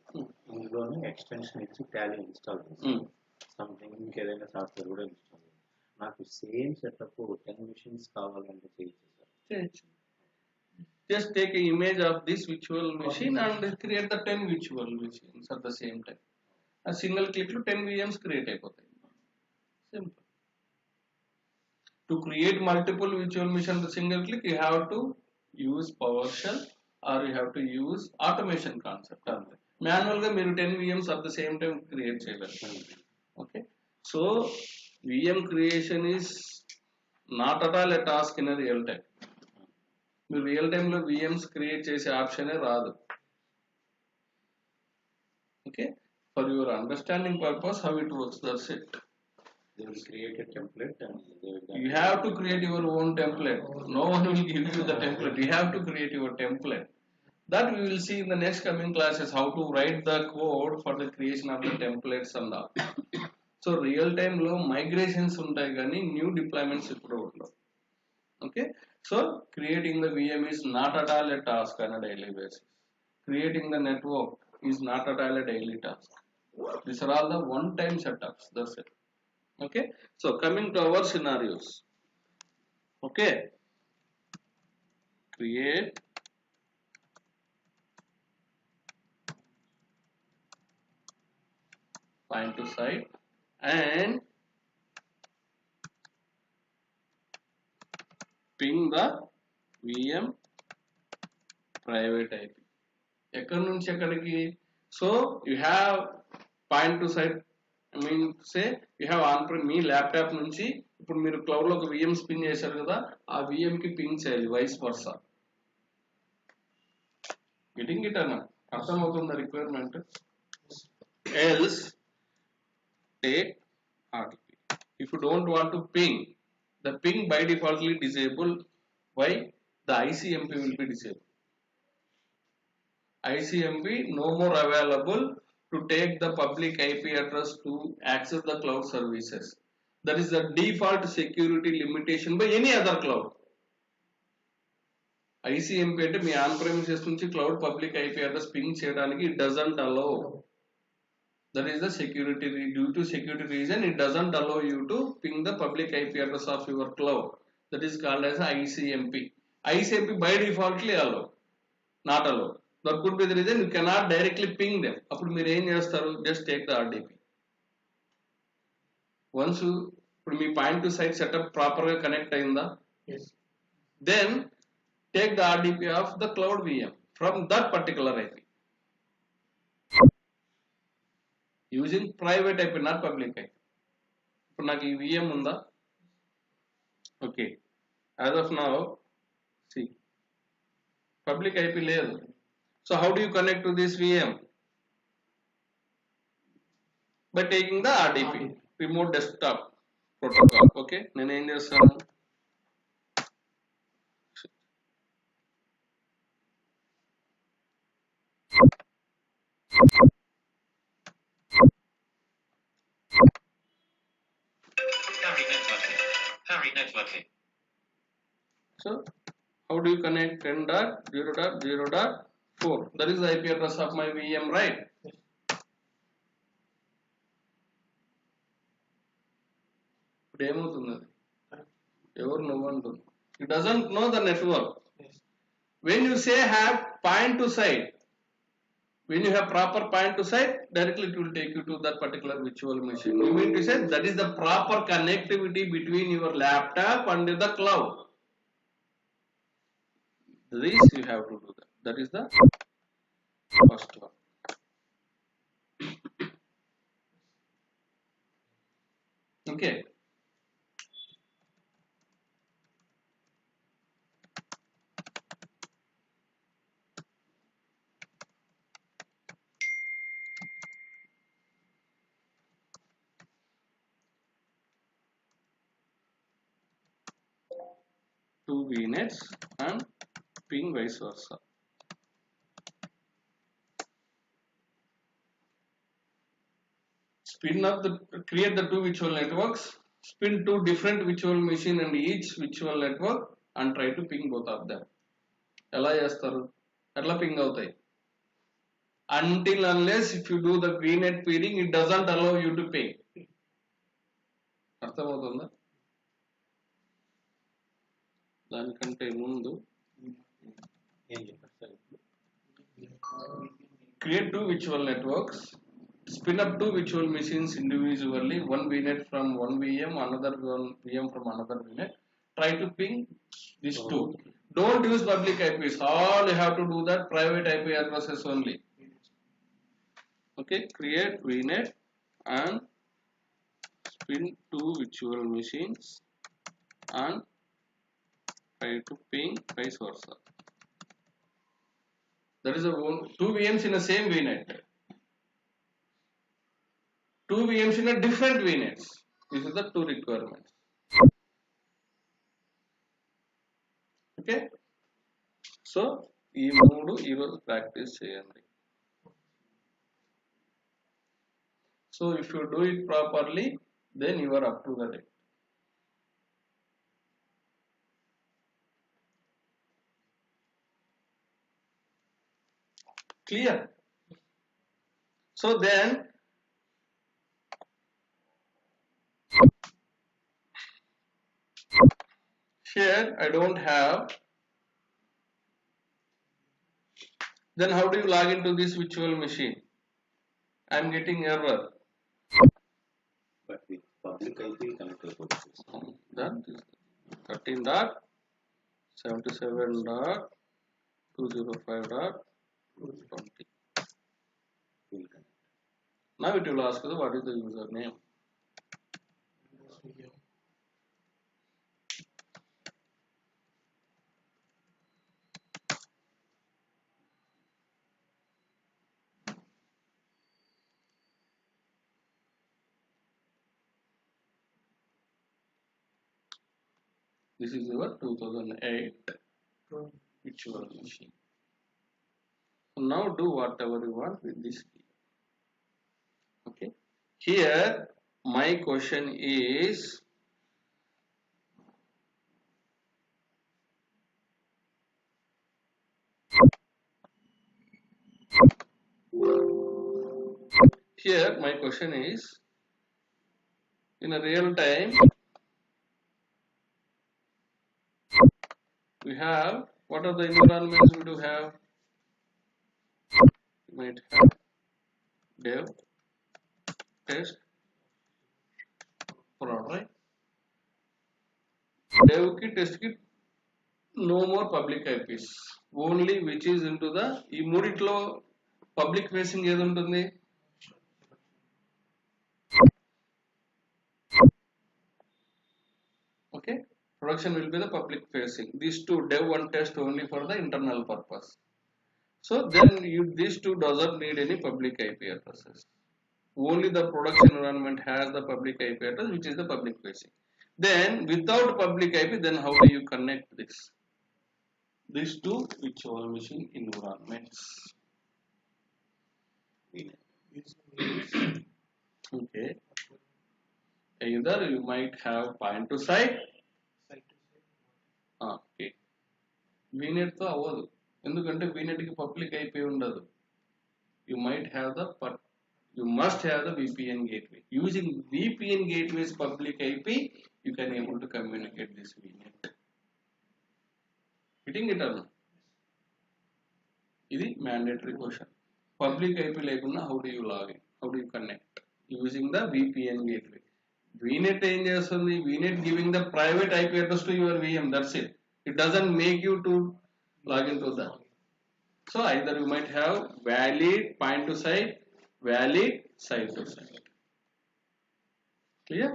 ఇందులోనే extension ఇచ్చి Tally install చేశారు, something ఇంకేదైనా software కూడా ఇన్స్టాల్ చేశారు. నాకు సేమ్ సెటప్ 10 మిషన్స్ కావాలంటే చేయొచ్చు sir. Just take an image of this virtual machine and create the 10 virtual machines at the same time. A single click to 10 VMs create అయిపోతాయి. Simple. To create multiple virtual machines with single click, you have to use PowerShell or you have to use automation concept. Manual ga మీరు 10 VMs at the same time create చేయలేరు. Okay. So VM creation is not at all a task in a real time. మీరు real time లో VMs create చేసే ఆప్షనే రాదు. Okay, for your understanding purpose how it works, that's it. They will create a template and they will You have to create your own template. No one will give you the template. You have to create your template. That we will see in the next coming classes, how to write the code for the creation of the templates and all. So real time లో migrations ఉంటాయి కానీ new deployments ఇప్పుడు ఉండవు. Okay, so creating the VM is not at all a task on a daily basis. Creating the network is not at all a daily task. These are all the one-time setups. That's it. Okay, so coming to our scenarios. Okay, create find to site and ping the VM private IP. ఎక్కడి నుంచి ఎక్కడికి? So you have point to site, I mean say you have on prime, మీ laptop నుంచి ఇప్పుడు మీరు cloud లో ఒక VM spin చేశారు కదా, ఆ VM కి పింగ్ చేయాలి, వైస్ వర్సా. గెటింగ్ ఇట్ అన్న అర్థమవుతుందా requirement? Else take RTP. If you don't want to ping, the ping by defaultly disabled. Why? The ICMP will be disabled. ICMP no more available to take the public IP address to access the cloud services. That is the default security limitation by any other cloud. ICMP అంటే me on premises నుంచి cloud public IP address ping చేయడానికి it doesn't allow. That is the security, due to security reason it doesn't allow you to ping the public IP address of your cloud. That is called as ICMP. ICMP by defaultly allow, not allow. That could be the reason you cannot directly ping them. అప్పుడు మీరు ఏం చేస్తారు? Just take the RDP. Once you ఇప్పుడు మీ point to site setup proper గా connect అయిందా? Yes. Then take the RDP of the cloud VM from that particular IP. Using private IP, not public IP. ఇప్పుడు నాకు ఈ VM ఉందా? Okay, as of now see public IP లేదు. So how do you connect to this VM? By taking the RDP, remote desktop protocol. Okay, నేను ఏం చేస్తాను? Harry networking. So how do you connect 10.0.0.4? That is the IP address of my VM, right? ఇప్పుడు ఏమవుతుంది? అది ఎవరు నువ్వు అంటుంది. It doesn't know the network. Yes. When you say have point to site, when you have proper point to site, directly it will take you to that particular virtual machine. You mean to say that is the proper connectivity between your laptop and the cloud. This you have to do that. That is the first one. Okay. Two VNets and ping vice versa. Create the two virtual networks, spin two different virtual machine and each virtual network and try to ping both of them. ఎలా చేస్తారు ఎట్లా ping అవుతాయి until unless if you do the VNet peering it doesn't allow you to ping. అర్థమవుతుందా దానికంటే ముందు ఏం చెప్పారు sir ఇప్పుడు? create two virtual networks, spin up two virtual machines individually, one VNet from one VM, another one VM from another VNet. Try to ping these two. Don't use public IPs. All you have to do that private IP addresses only. Okay, create VNet and spin two virtual machines and try to ping vice versa. That is two VMs in the same VNet. Two VMs in a different VNets. These are the two requirements. Okay. So, ఈ మూడు ఈరోజు practice చేయండి. So, if you do it properly, then you are up to the date. Clear? So then, here I don't have. Then how do you log into this virtual machine? I am getting error. But with public IP connect అయిపోతుంది. That is 13.77.205.20. Full connect. Now it will ask you what is the username. This is your 2008 virtual machine. So now do whatever you want with this key. Okay. Here my question is in a real time we have, what are the environments we do have? We might have dev, test, prod, right? Dev ki, test ki, no more public IPs, only which is into the, ఈ మూడిట్లో public facing ఏది ఉంటుంది? Okay, production will be the public facing. These two, dev and test, only for the internal purpose. So then these two doesn't need any public IP addresses. Only the production environment has the public IP address, which is the public facing. Then without public IP, then how do you connect this? These two virtual machine environments. Okay. Either you might have point to site. Okay. VNet తో అవ్వదు ఎందుకంటే VNet కి public IP ఉండదు. You must have the VPN gateway. Using VPN gateway's public IP, you can able to communicate this VNet. Getting it or not? This is mandatory question. Public IP lekunda how do you log in? How do you connect? Using the VPN gateway. VNet ఏం చేస్తుంది? VNet giving the private IP address to your VM. That's it. It doesn't make you to log into that. So either you might have valid point to site, valid site to site. Clear?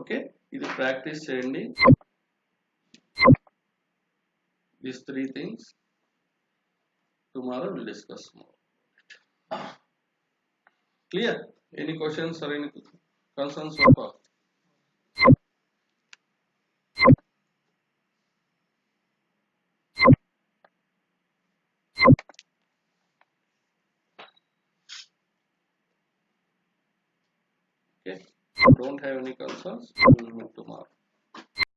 Okay. ఇది practice చేయండి. These three things. Tomorrow we'll discuss more. Clear? Any questions or any concerns so far? Okay. Don't have any concerns. We'll meet tomorrow.